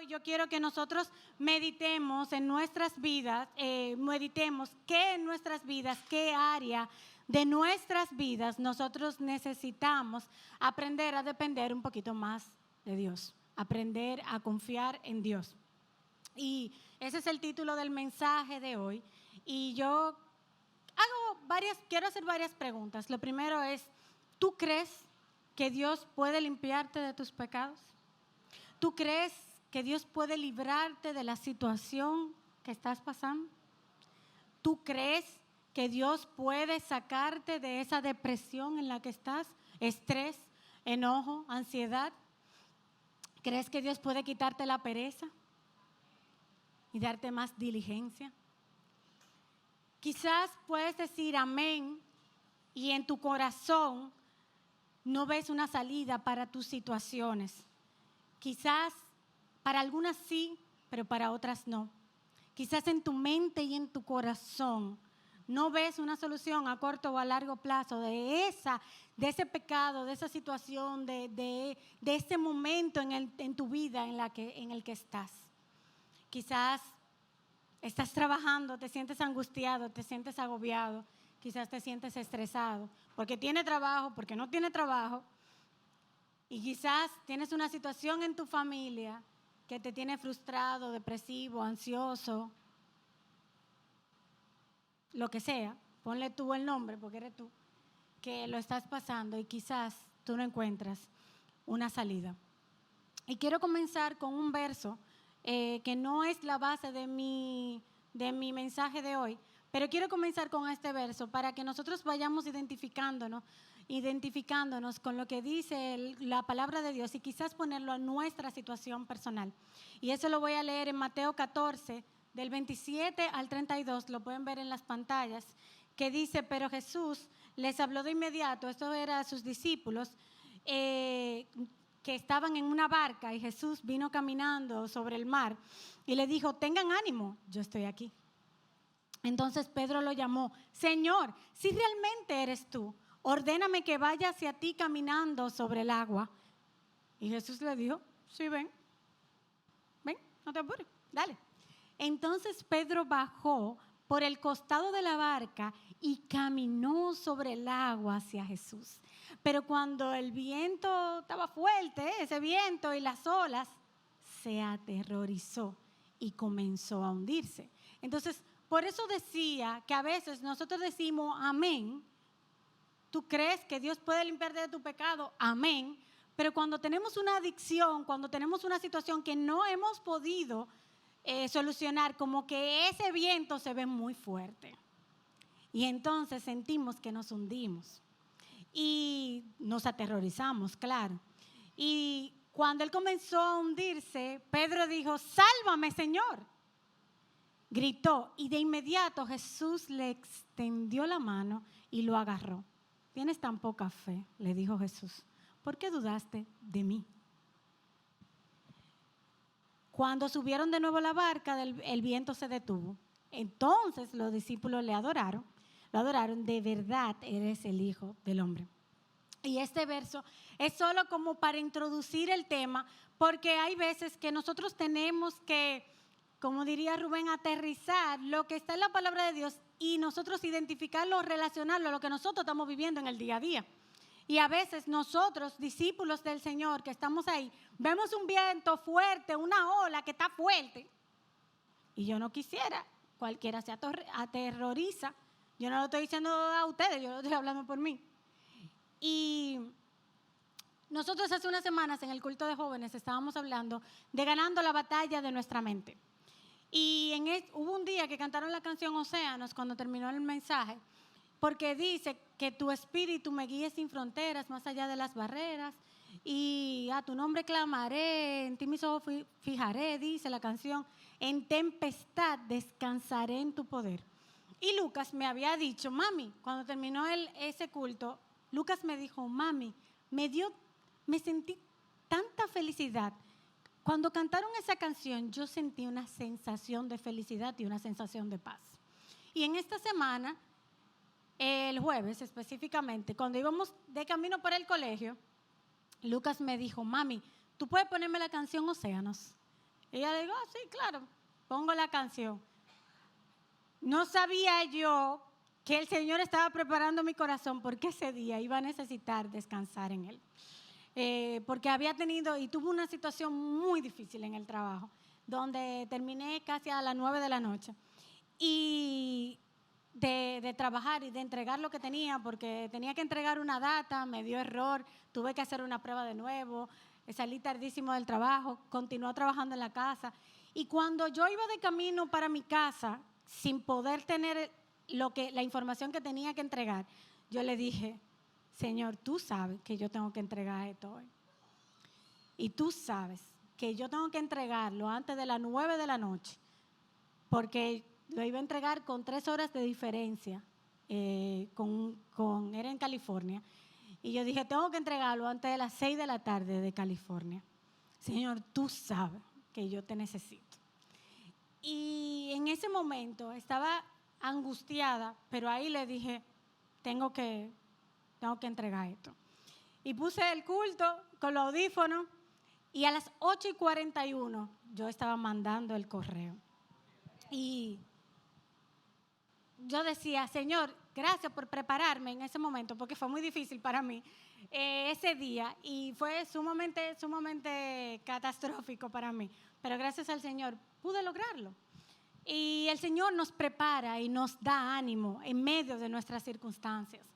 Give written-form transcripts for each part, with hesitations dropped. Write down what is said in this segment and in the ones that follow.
yo quiero que nosotros meditemos en nuestras vidas, meditemos qué en nuestras vidas, qué área de nuestras vidas nosotros necesitamos aprender a depender un poquito más de Dios, aprender a confiar en Dios. Y ese es el título del mensaje de hoy. Y yo quiero hacer varias preguntas. Lo primero es, ¿tú crees que Dios puede limpiarte de tus pecados? ¿Tú crees que Dios puede librarte de la situación que estás pasando? ¿Tú crees que Dios puede sacarte de esa depresión en la que estás? Estrés, enojo, ansiedad. ¿Crees que Dios puede quitarte la pereza y darte más diligencia? Quizás puedes decir amén y en tu corazón no ves una salida para tus situaciones. Quizás para algunas sí, pero para otras no. Quizás en tu mente y en tu corazón no ves una solución a corto o a largo plazo de ese pecado, de esa situación, de ese momento en tu vida en el que estás. Quizás estás trabajando, te sientes angustiado, te sientes agobiado, quizás te sientes estresado porque tiene trabajo, porque no tiene trabajo. Y quizás tienes una situación en tu familia que te tiene frustrado, depresivo, ansioso, lo que sea. Ponle tú el nombre porque eres tú, que lo estás pasando y quizás tú no encuentras una salida. Y quiero comenzar con un verso que no es la base de mi mensaje de hoy, pero quiero comenzar con este verso para que nosotros vayamos identificándonos con lo que dice la palabra de Dios y quizás ponerlo a nuestra situación personal. Y eso lo voy a leer en Mateo 14, del 27 al 32, lo pueden ver en las pantallas, que dice, pero Jesús les habló de inmediato, esto era a sus discípulos, que estaban en una barca y Jesús vino caminando sobre el mar y le dijo, tengan ánimo, yo estoy aquí. Entonces Pedro lo llamó, Señor, si realmente eres tú, ordéname que vaya hacia ti caminando sobre el agua. Y Jesús le dijo, sí, ven, no te apures, dale. Entonces Pedro bajó por el costado de la barca y caminó sobre el agua hacia Jesús. Pero cuando el viento estaba fuerte, ese viento y las olas, se aterrorizó y comenzó a hundirse. Entonces, por eso decía que a veces nosotros decimos amén. ¿Tú crees que Dios puede limpiarte de tu pecado? Amén. Pero cuando tenemos una adicción, cuando tenemos una situación que no hemos podido solucionar, como que ese viento se ve muy fuerte. Y entonces sentimos que nos hundimos. Y nos aterrorizamos, claro. Y cuando él comenzó a hundirse, Pedro dijo, sálvame, Señor. Gritó y de inmediato Jesús le extendió la mano y lo agarró. Tienes tan poca fe, le dijo Jesús. ¿Por qué dudaste de mí? Cuando subieron de nuevo a la barca, el viento se detuvo. Entonces los discípulos lo adoraron, de verdad eres el Hijo del Hombre. Y este verso es solo como para introducir el tema, porque hay veces que nosotros tenemos que, como diría Rubén, aterrizar lo que está en la palabra de Dios y nosotros identificarlo, relacionarlo a lo que nosotros estamos viviendo en el día a día. Y a veces nosotros, discípulos del Señor, que estamos ahí, vemos un viento fuerte, una ola que está fuerte. Y yo no quisiera, cualquiera se aterroriza. Yo no lo estoy diciendo a ustedes, yo lo estoy hablando por mí. Y nosotros hace unas semanas en el culto de jóvenes estábamos hablando de ganando la batalla de nuestra mente. Y hubo un día que cantaron la canción Océanos cuando terminó el mensaje, porque dice que tu espíritu me guíe sin fronteras, más allá de las barreras, y a tu nombre clamaré, en ti mis ojos fijaré, dice la canción, en tempestad descansaré en tu poder. Y Lucas me había dicho, mami, cuando terminó ese culto, Lucas me dijo, mami, me sentí tanta felicidad. Cuando cantaron esa canción, yo sentí una sensación de felicidad y una sensación de paz. Y en esta semana, el jueves específicamente, cuando íbamos de camino para el colegio, Lucas me dijo, mami, ¿tú puedes ponerme la canción Océanos? Y ella le digo, sí, claro, pongo la canción. No sabía yo que el Señor estaba preparando mi corazón porque ese día iba a necesitar descansar en Él. Porque había tenido y tuve una situación muy difícil en el trabajo, donde terminé casi a las 9 de la noche. Y de trabajar y de entregar lo que tenía, porque tenía que entregar una data, me dio error, tuve que hacer una prueba de nuevo, salí tardísimo del trabajo, continué trabajando en la casa. Y cuando yo iba de camino para mi casa, sin poder tener la información que tenía que entregar, yo le dije, Señor, tú sabes que yo tengo que entregar esto hoy. Y tú sabes que yo tengo que entregarlo antes de las 9 de la noche, porque lo iba a entregar con 3 horas de diferencia, era en California. Y yo dije, tengo que entregarlo antes de las 6 de la tarde de California. Señor, tú sabes que yo te necesito. Y en ese momento estaba angustiada, pero ahí le dije, tengo que entregar esto. Y puse el culto con los audífonos y a las 8:41 yo estaba mandando el correo. Y yo decía, Señor, gracias por prepararme en ese momento, porque fue muy difícil para mí ese día y fue sumamente catastrófico para mí. Pero gracias al Señor pude lograrlo. Y el Señor nos prepara y nos da ánimo en medio de nuestras circunstancias.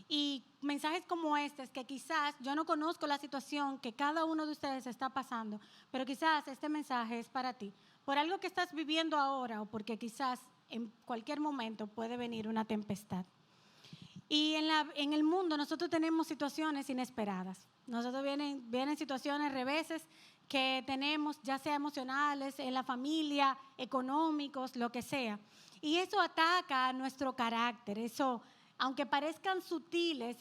Y mensajes como este, que quizás yo no conozco la situación que cada uno de ustedes está pasando, pero quizás este mensaje es para ti, por algo que estás viviendo ahora o porque quizás en cualquier momento puede venir una tempestad. Y en el mundo nosotros tenemos situaciones inesperadas. Nosotros vienen situaciones, reveses que tenemos, ya sea emocionales, en la familia, económicos, lo que sea. Y eso ataca a nuestro carácter. Eso, aunque parezcan sutiles,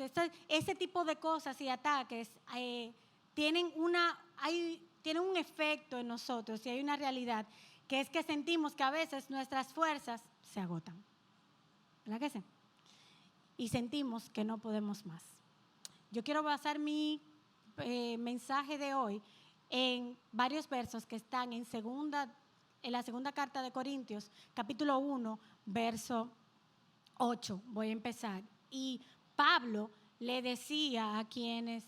ese tipo de cosas y ataques tienen un efecto en nosotros y hay una realidad, que es que sentimos que a veces nuestras fuerzas se agotan. ¿Verdad que sí? Y sentimos que no podemos más. Yo quiero basar mi mensaje de hoy en varios versos que están en la segunda carta de Corintios, capítulo 1, verso 8. Voy a empezar. Y Pablo le decía a quien él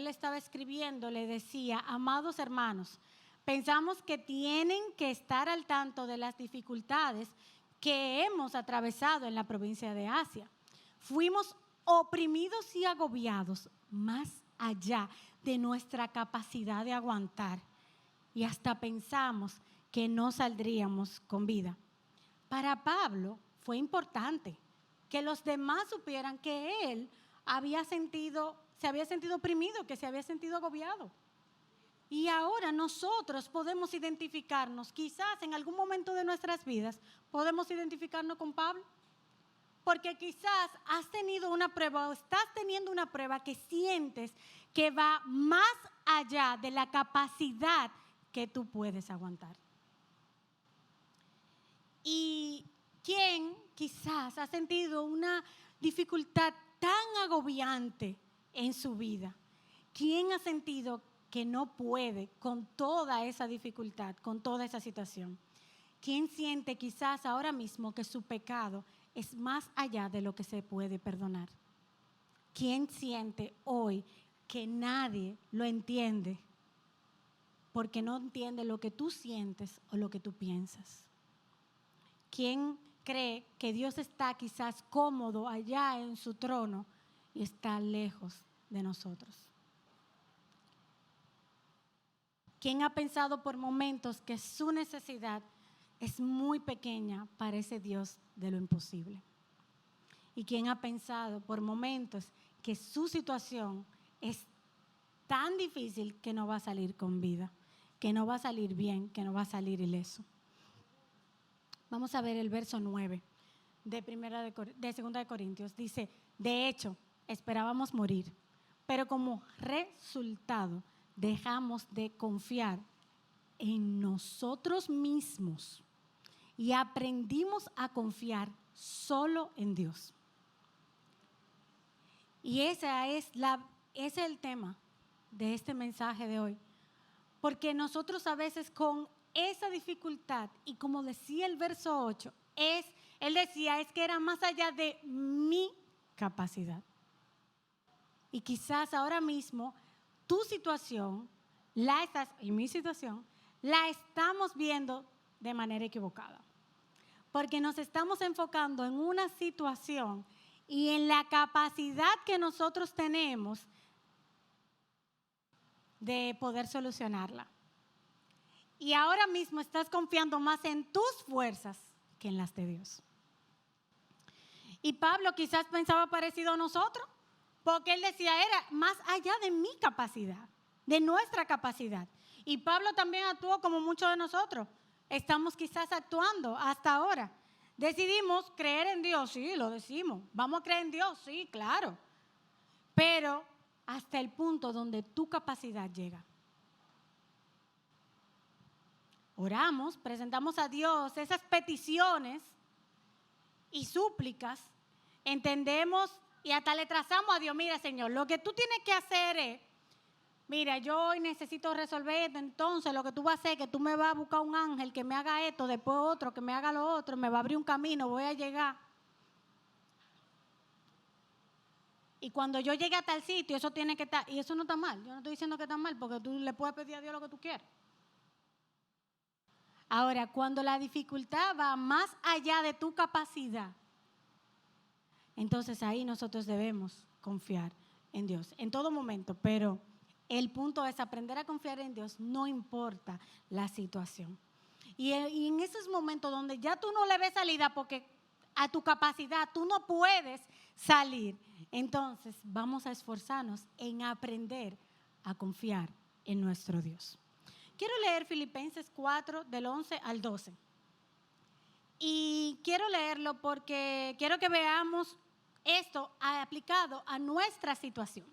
le estaba escribiendo, le decía, amados hermanos, pensamos que tienen que estar al tanto de las dificultades que hemos atravesado en la provincia de Asia. Fuimos oprimidos y agobiados más allá de nuestra capacidad de aguantar y hasta pensamos que no saldríamos con vida. Para Pablo fue importante que los demás supieran que él se había sentido oprimido, que se había sentido agobiado. Y ahora nosotros podemos identificarnos, quizás en algún momento de nuestras vidas, podemos identificarnos con Pablo. Porque quizás has tenido una prueba o estás teniendo una prueba que sientes que va más allá de la capacidad que tú puedes aguantar. Y ¿quién quizás ha sentido una dificultad tan agobiante en su vida? ¿Quién ha sentido que no puede con toda esa dificultad, con toda esa situación? ¿Quién siente quizás ahora mismo que su pecado es más allá de lo que se puede perdonar? ¿Quién siente hoy que nadie lo entiende porque no entiende lo que tú sientes o lo que tú piensas? ¿Quién cree que Dios está quizás cómodo allá en su trono y está lejos de nosotros? ¿Quién ha pensado por momentos que su necesidad es muy pequeña para ese Dios de lo imposible? ¿Y quién ha pensado por momentos que su situación es tan difícil que no va a salir con vida, que no va a salir bien, que no va a salir ileso? Vamos a ver el verso 9 de 2 de Corintios. Dice, de hecho, esperábamos morir, pero como resultado dejamos de confiar en nosotros mismos y aprendimos a confiar solo en Dios. Y ese es el tema de este mensaje de hoy. Porque nosotros a veces con esa dificultad, y como decía el verso 8, él decía, es que era más allá de mi capacidad. Y quizás ahora mismo tu situación, y mi situación, la estamos viendo de manera equivocada. Porque nos estamos enfocando en una situación y en la capacidad que nosotros tenemos de poder solucionarla. Y ahora mismo estás confiando más en tus fuerzas que en las de Dios. Y Pablo quizás pensaba parecido a nosotros, porque él decía, era más allá de mi capacidad, de nuestra capacidad. Y Pablo también actuó como muchos de nosotros. Estamos quizás actuando hasta ahora. Decidimos creer en Dios, sí, lo decimos. Vamos a creer en Dios, sí, claro. Pero hasta el punto donde tu capacidad llega. Oramos, presentamos a Dios esas peticiones y súplicas, entendemos y hasta le trazamos a Dios, mira Señor, lo que tú tienes que hacer es, mira, yo hoy necesito resolver esto, entonces lo que tú vas a hacer es que tú me vas a buscar un ángel que me haga esto, después otro, que me haga lo otro, me va a abrir un camino, voy a llegar. Y cuando yo llegue a tal sitio, eso tiene que estar, y eso no está mal, yo no estoy diciendo que está mal, porque tú le puedes pedir a Dios lo que tú quieras. Ahora, cuando la dificultad va más allá de tu capacidad, entonces ahí nosotros debemos confiar en Dios en todo momento, pero el punto es aprender a confiar en Dios, no importa la situación. Y en esos momentos donde ya tú no le ves salida porque a tu capacidad tú no puedes salir, entonces vamos a esforzarnos en aprender a confiar en nuestro Dios. Quiero leer Filipenses 4 del 11 al 12. Y quiero leerlo porque quiero que veamos esto aplicado a nuestra situación.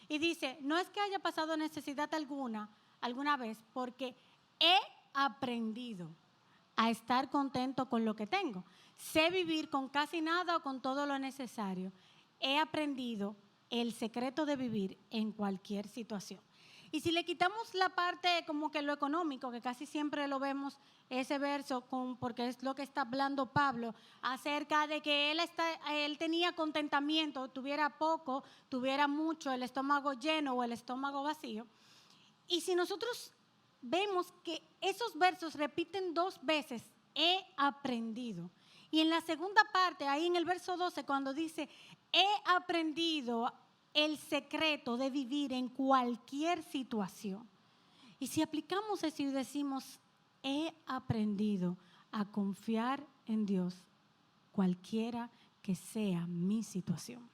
Y dice, no es que haya pasado necesidad alguna vez, porque he aprendido a estar contento con lo que tengo. Sé vivir con casi nada o con todo lo necesario. He aprendido el secreto de vivir en cualquier situación. Y si le quitamos la parte como que lo económico, que casi siempre lo vemos ese verso, porque es lo que está hablando Pablo, acerca de que él tenía contentamiento, tuviera poco, tuviera mucho, el estómago lleno o el estómago vacío. Y si nosotros vemos que esos versos repiten 2 veces, he aprendido. Y en la segunda parte, ahí en el verso 12, cuando dice, he aprendido el secreto de vivir en cualquier situación. Y si aplicamos eso y decimos, he aprendido a confiar en Dios, cualquiera que sea mi situación.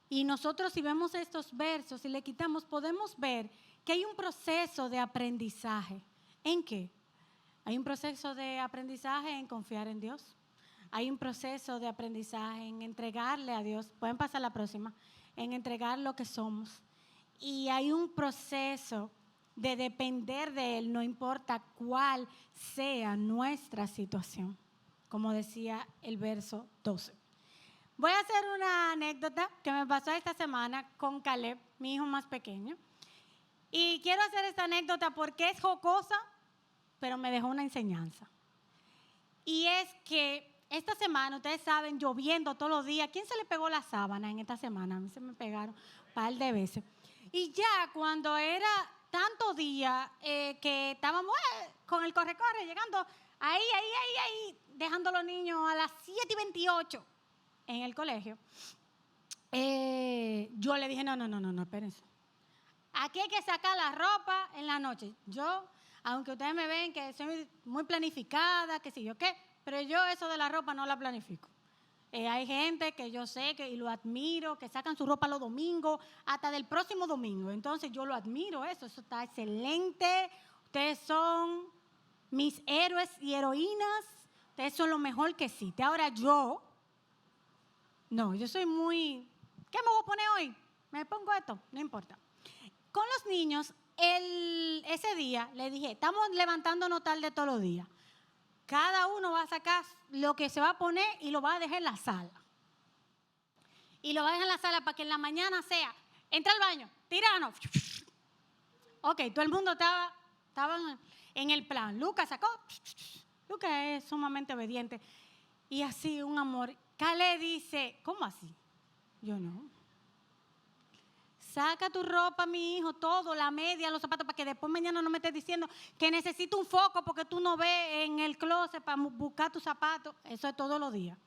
Y nosotros si vemos estos versos y le quitamos, podemos ver que hay un proceso de aprendizaje. ¿En qué? Hay un proceso de aprendizaje en confiar en Dios. Hay un proceso de aprendizaje en entregarle a Dios, pueden pasar la próxima, en entregar lo que somos. Y hay un proceso de depender de Él, no importa cuál sea nuestra situación, como decía el verso 12. Voy a hacer una anécdota que me pasó esta semana con Caleb, mi hijo más pequeño. Y quiero hacer esta anécdota porque es jocosa, pero me dejó una enseñanza. Y es que esta semana, ustedes saben, lloviendo todos los días. ¿Quién se le pegó la sábana en esta semana? A mí se me pegaron un par de veces. Y ya cuando era tantos días que estábamos con el corre-corre, llegando ahí, dejando a los niños a las 7:28 en el colegio, yo le dije, no, espérense. Aquí hay que sacar la ropa en la noche. Yo, aunque ustedes me ven que soy muy planificada, que sé yo qué, pero yo eso de la ropa no la planifico. Hay gente que yo sé y lo admiro, que sacan su ropa los domingos, hasta del próximo domingo. Entonces yo lo admiro, eso está excelente. Ustedes son mis héroes y heroínas. Ustedes son lo mejor que existe. Ahora yo soy muy, ¿qué me voy a poner hoy? ¿Me pongo esto? No importa. Con los niños, ese día le dije, estamos levantándonos tarde todos los días. Cada uno va a sacar lo que se va a poner y lo va a dejar en la sala. Y lo va a dejar en la sala para que en la mañana sea, entra al baño, tiranos, Ok, todo el mundo estaba en el plan. Lucas sacó. Lucas es sumamente obediente. Y así, un amor. Caleb dice, ¿cómo así? Yo no. Saca tu ropa, mi hijo, todo, la media, los zapatos, para que después mañana no me estés diciendo que necesito un foco porque tú no ves en el closet para buscar tus zapatos. Eso es todos los días.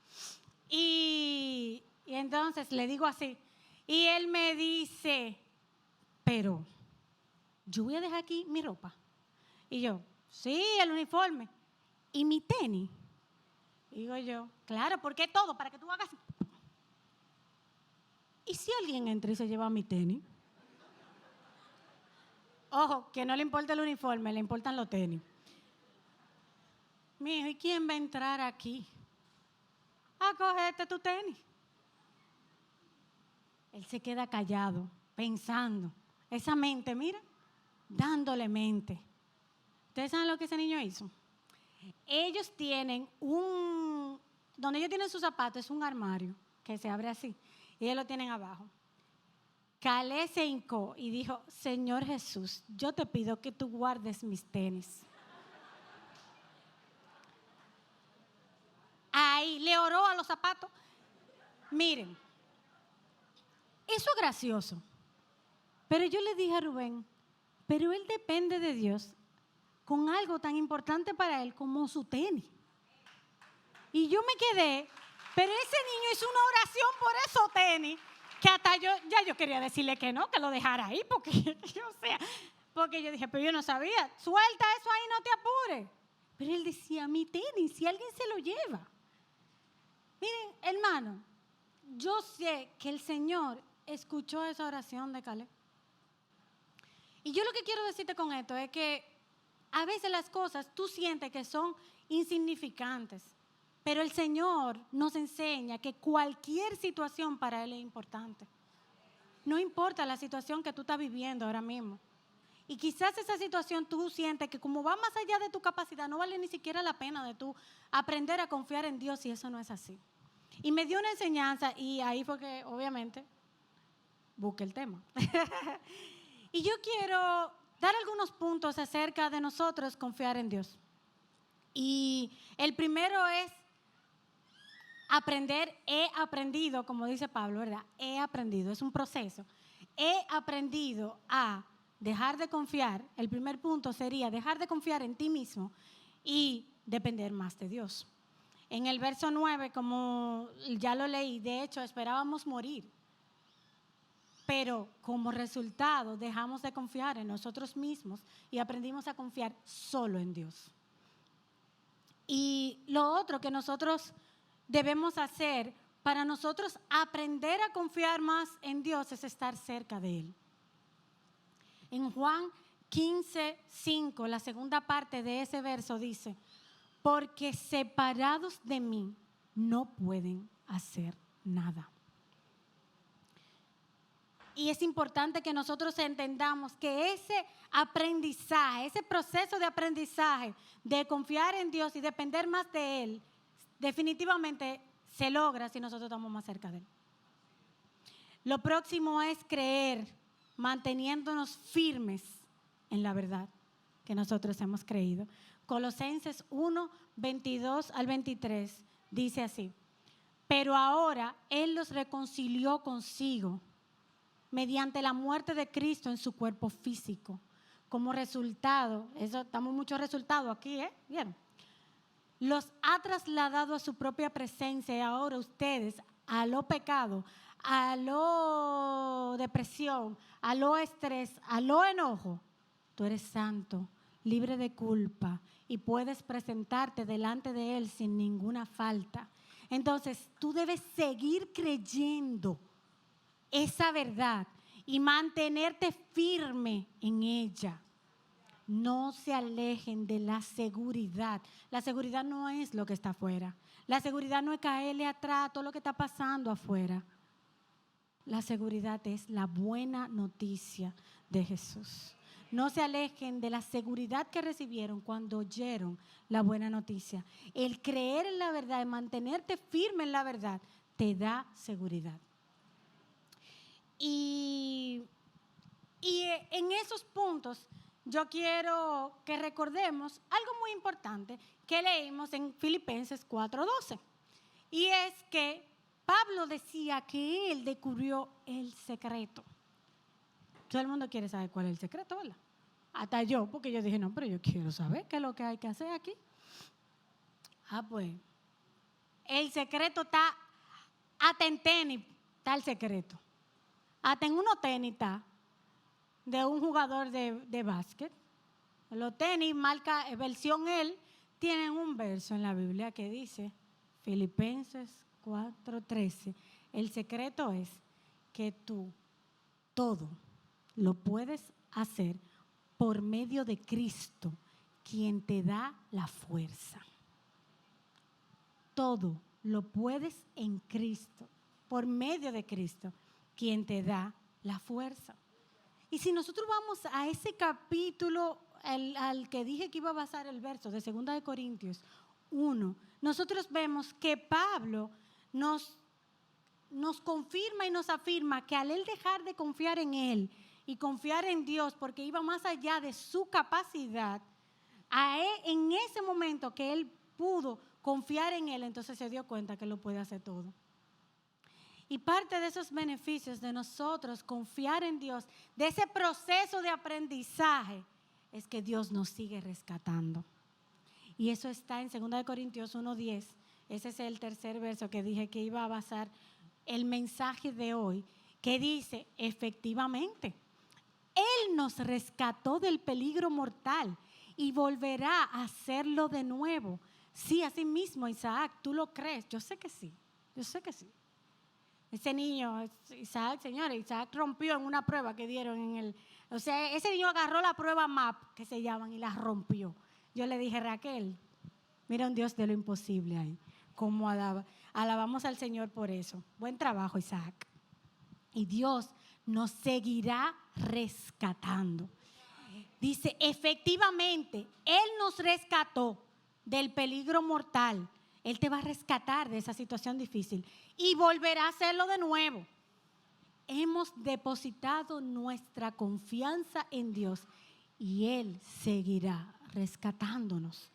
Y entonces le digo así. Y él me dice, pero yo voy a dejar aquí mi ropa. Y yo, sí, el uniforme. ¿Y mi tenis? Digo yo, claro, ¿por qué todo? Para que tú hagas. ¿Y si alguien entra y se lleva mi tenis? Ojo, que no le importa el uniforme, le importan los tenis. Mijo, ¿y quién va a entrar aquí a cogerte tu tenis? Él se queda callado, pensando. Esa mente, mira, dándole mente. ¿Ustedes saben lo que ese niño hizo? Ellos tienen donde ellos tienen sus zapatos, es un armario que se abre así. Y ellos lo tienen abajo. Caleb se hincó y dijo, Señor Jesús, yo te pido que tú guardes mis tenis. Ahí le oró a los zapatos. Miren, eso es gracioso. Pero yo le dije a Rubén, pero él depende de Dios con algo tan importante para él como su tenis. Y yo me quedé, pero ese niño hizo una oración por esos tenis, que hasta yo quería decirle que no, que lo dejara ahí, porque yo dije, pero yo no sabía, suelta eso ahí, no te apures. Pero él decía, mi tenis, si alguien se lo lleva. Miren, hermano, yo sé que el Señor escuchó esa oración de Caleb. Y yo lo que quiero decirte con esto es que a veces las cosas tú sientes que son insignificantes, pero el Señor nos enseña que cualquier situación para Él es importante. No importa la situación que tú estás viviendo ahora mismo. Y quizás esa situación tú sientes que como va más allá de tu capacidad, no vale ni siquiera la pena de tú aprender a confiar en Dios, y eso no es así. Y me dio una enseñanza y ahí fue que obviamente busqué el tema. Y yo quiero dar algunos puntos acerca de nosotros confiar en Dios. Y el primero es he aprendido, como dice Pablo, ¿verdad? He aprendido, es un proceso. He aprendido a dejar de confiar. El primer punto sería dejar de confiar en ti mismo y depender más de Dios. En el verso 9, como ya lo leí, de hecho esperábamos morir, pero como resultado dejamos de confiar en nosotros mismos y aprendimos a confiar solo en Dios. Y lo otro que nosotros debemos hacer para nosotros aprender a confiar más en Dios es estar cerca de Él. En Juan 15:5, la segunda parte de ese verso dice, porque separados de mí no pueden hacer nada. Y es importante que nosotros entendamos que ese aprendizaje, ese proceso de aprendizaje de confiar en Dios y depender más de Él, definitivamente se logra si nosotros estamos más cerca de Él. Lo próximo es creer, manteniéndonos firmes en la verdad que nosotros hemos creído. Colosenses 1:22-23 dice así, pero ahora Él los reconcilió consigo mediante la muerte de Cristo en su cuerpo físico. Como resultado, estamos muchos resultados aquí, ¿vieron? Los ha trasladado a su propia presencia y ahora ustedes a lo pecado, a lo depresión, a lo estrés, a lo enojo. Tú eres santo, libre de culpa y puedes presentarte delante de Él sin ninguna falta. Entonces, tú debes seguir creyendo esa verdad y mantenerte firme en ella. No se alejen de la seguridad. La seguridad no es lo que está afuera. La seguridad no es caerle atrás a todo lo que está pasando afuera. La seguridad es la buena noticia de Jesús. No se alejen de la seguridad que recibieron cuando oyeron la buena noticia. El creer en la verdad y mantenerte firme en la verdad te da seguridad. Y Y en esos puntos yo quiero que recordemos algo muy importante que leímos en Filipenses 4:12. Y es que Pablo decía que él descubrió el secreto. Todo el mundo quiere saber cuál es el secreto, ¿verdad? Hasta yo, porque yo dije, no, pero yo quiero saber qué es lo que hay que hacer aquí. Pues, el secreto está, hasta en tenis está el secreto. Hasta en unos tenis está, de un jugador de básquet. Los tenis, marca, versión él, tienen un verso en la Biblia que dice, Filipenses 4:13, el secreto es que tú todo lo puedes hacer por medio de Cristo, quien te da la fuerza. Todo lo puedes en Cristo, por medio de Cristo, quien te da la fuerza. Y si nosotros vamos a ese capítulo al que dije que iba a basar el verso de 2 de Corintios 1, nosotros vemos que Pablo nos confirma y nos afirma que al él dejar de confiar en él y confiar en Dios, porque iba más allá de su capacidad, en ese momento que él pudo confiar en él, entonces se dio cuenta que lo puede hacer todo. Y parte de esos beneficios de nosotros confiar en Dios, de ese proceso de aprendizaje, es que Dios nos sigue rescatando. Y eso está en 2 de Corintios 1:10. Ese es el tercer verso que dije que iba a basar el mensaje de hoy, que dice, efectivamente, Él nos rescató del peligro mortal y volverá a hacerlo de nuevo. Sí, así mismo, Isaac, ¿tú lo crees? Yo sé que sí, yo sé que sí. Ese niño, Isaac, señores, Isaac rompió en una prueba que dieron ese niño agarró la prueba MAP, que se llaman, y la rompió. Yo le dije, Raquel, mira un Dios de lo imposible ahí. Cómo alabamos al Señor por eso. Buen trabajo, Isaac. Y Dios nos seguirá rescatando. Dice, efectivamente, Él nos rescató del peligro mortal. Él te va a rescatar de esa situación difícil y volverá a hacerlo de nuevo. Hemos depositado nuestra confianza en Dios y Él seguirá rescatándonos.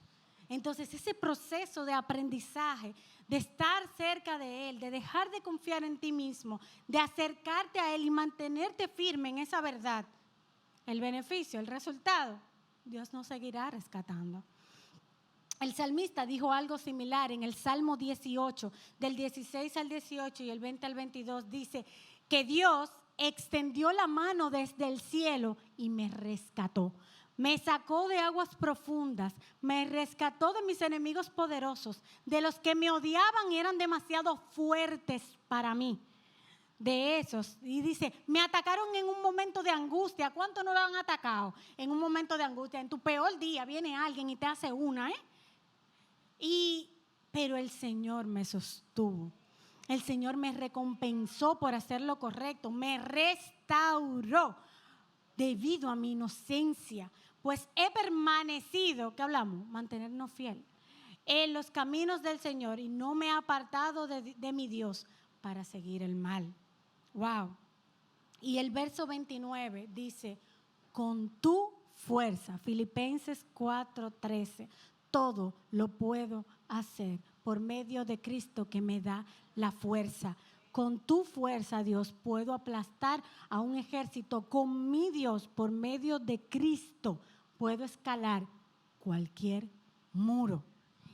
Entonces, ese proceso de aprendizaje, de estar cerca de Él, de dejar de confiar en ti mismo, de acercarte a Él y mantenerte firme en esa verdad, el beneficio, el resultado, Dios nos seguirá rescatando. El salmista dijo algo similar en el Salmo 18, del 16 al 18 y el 20 al 22, dice que Dios extendió la mano desde el cielo y me rescató. Me sacó de aguas profundas, me rescató de mis enemigos poderosos, de los que me odiaban y eran demasiado fuertes para mí. De esos, y dice, me atacaron en un momento de angustia. ¿Cuántos no lo han atacado en un momento de angustia? En tu peor día viene alguien y te hace una, pero el Señor me sostuvo. El Señor me recompensó por hacer lo correcto, me restauró debido a mi inocencia, pues he permanecido, ¿qué hablamos? Mantenernos fiel en los caminos del Señor y no me he apartado de mi Dios para seguir el mal. Wow. Y el verso 29 dice, con tu fuerza, Filipenses 4:13, todo lo puedo hacer por medio de Cristo que me da la fuerza. Con tu fuerza, Dios, puedo aplastar a un ejército. Con mi Dios, por medio de Cristo, puedo escalar cualquier muro.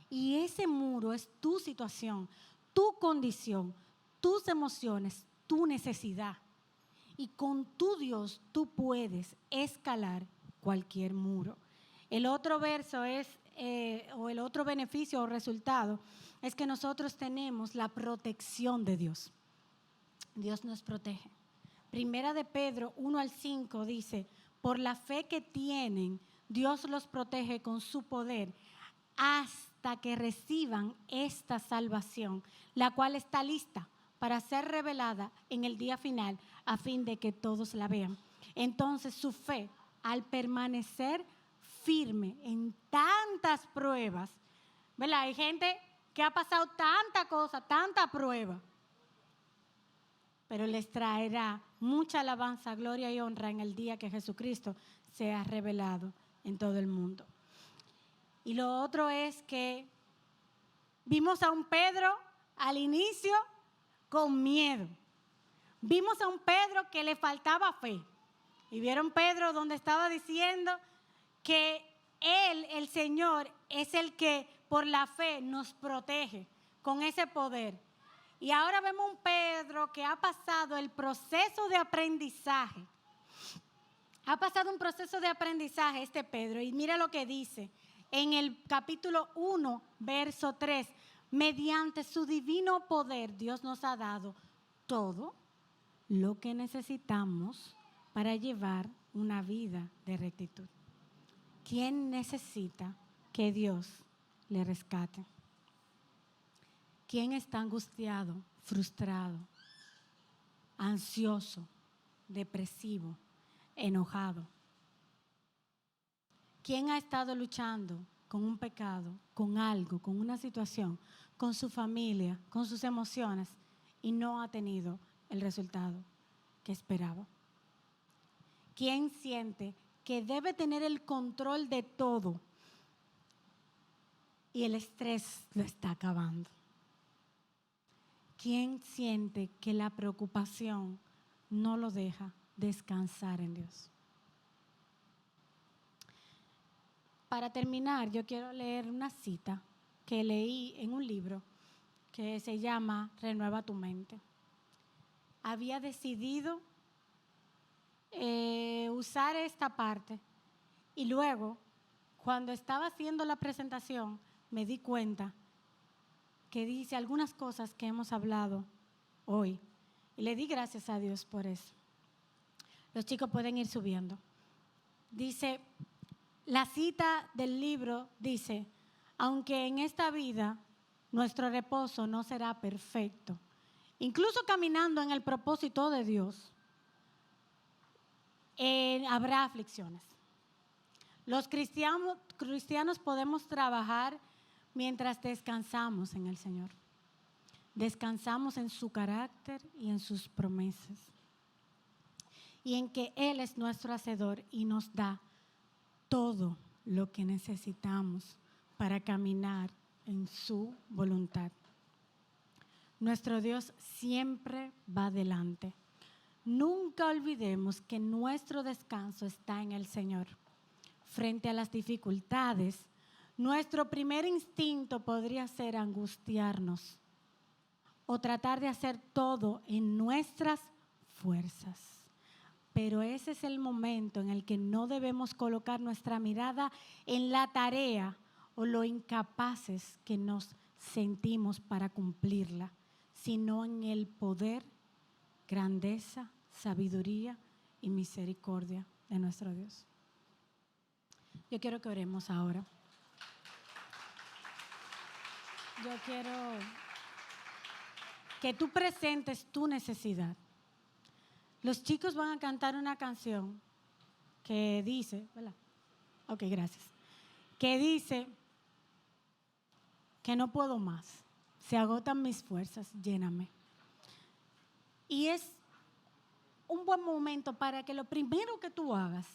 Y ese muro es tu situación, tu condición, tus emociones, tu necesidad. Y con tu Dios tú puedes escalar cualquier muro. El otro verso o el otro beneficio o resultado es que nosotros tenemos la protección de Dios. Dios nos protege. Primera de Pedro 1:5 dice, por la fe que tienen, Dios los protege con su poder hasta que reciban esta salvación, la cual está lista para ser revelada en el día final a fin de que todos la vean. Entonces su fe, al permanecer firme en tantas pruebas, ¿verdad? Hay gente que ha pasado tanta cosa, tanta prueba. pero les traerá mucha alabanza, gloria y honra en el día que Jesucristo sea revelado en todo el mundo. Y lo otro es que vimos a un Pedro al inicio con miedo. Vimos a un Pedro que le faltaba fe. Y vieron Pedro donde estaba diciendo que Él, el Señor, es el que por la fe nos protege con ese poder. Y ahora vemos un Pedro que ha pasado el proceso de aprendizaje. Ha pasado un proceso de aprendizaje este Pedro. Y mira lo que dice en el capítulo 1, verso 3. Mediante su divino poder, Dios nos ha dado todo lo que necesitamos para llevar una vida de rectitud. ¿Quién necesita que Dios le rescate? ¿Quién está angustiado, frustrado, ansioso, depresivo, enojado? ¿Quién ha estado luchando con un pecado, con algo, con una situación, con su familia, con sus emociones y no ha tenido el resultado que esperaba? ¿Quién siente que debe tener el control de todo y el estrés lo está acabando? ¿Quién siente que la preocupación no lo deja descansar en Dios? Para terminar, yo quiero leer una cita que leí en un libro que se llama Renueva tu mente. Había decidido usar esta parte y luego, cuando estaba haciendo la presentación, me di cuenta que dice algunas cosas que hemos hablado hoy. Y le di gracias a Dios por eso. Los chicos pueden ir subiendo. Dice, la cita del libro dice, aunque en esta vida nuestro reposo no será perfecto, incluso caminando en el propósito de Dios, habrá aflicciones. Los cristianos podemos trabajar mientras descansamos en el Señor. Descansamos en su carácter y en sus promesas. Y en que Él es nuestro hacedor y nos da todo lo que necesitamos para caminar en su voluntad. Nuestro Dios siempre va adelante. Nunca olvidemos que nuestro descanso está en el Señor. Frente a las dificultades, nuestro primer instinto podría ser angustiarnos o tratar de hacer todo en nuestras fuerzas. Pero ese es el momento en el que no debemos colocar nuestra mirada en la tarea o lo incapaces que nos sentimos para cumplirla, sino en el poder, grandeza, sabiduría y misericordia de nuestro Dios. Yo quiero que oremos ahora. Yo quiero que tú presentes tu necesidad. Los chicos van a cantar una canción que dice, ¿verdad? Ok, gracias. Que dice que no puedo más, se agotan mis fuerzas, lléname. Y es un buen momento para que lo primero que tú hagas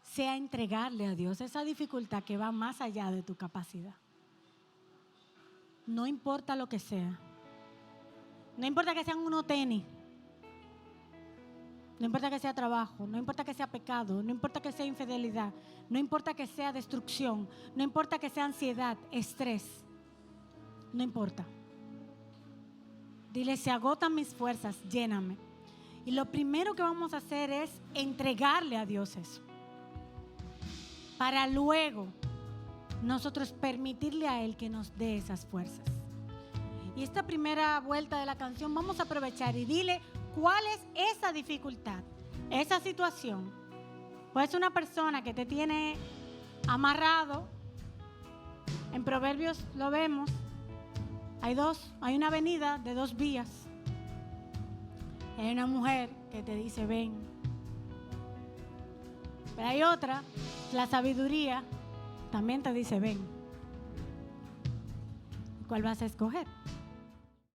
sea entregarle a Dios esa dificultad que va más allá de tu capacidad. No importa lo que sea. No importa que sean unos tenis. No importa que sea trabajo, no importa que sea pecado, no importa que sea infidelidad, no importa que sea destrucción, no importa que sea ansiedad, estrés, no importa. Dile, se agotan mis fuerzas, lléname. Y lo primero que vamos a hacer es entregarle a Dios eso. Para luego nosotros permitirle a Él que nos dé esas fuerzas. Y esta primera vuelta de la canción vamos a aprovechar y dile cuál es esa dificultad, esa situación. Puede ser una persona que te tiene amarrado. En Proverbios lo vemos. Hay una avenida de 2 vías. Hay una mujer que te dice ven. Pero hay otra, la sabiduría, también te dice ven. ¿Cuál vas a escoger?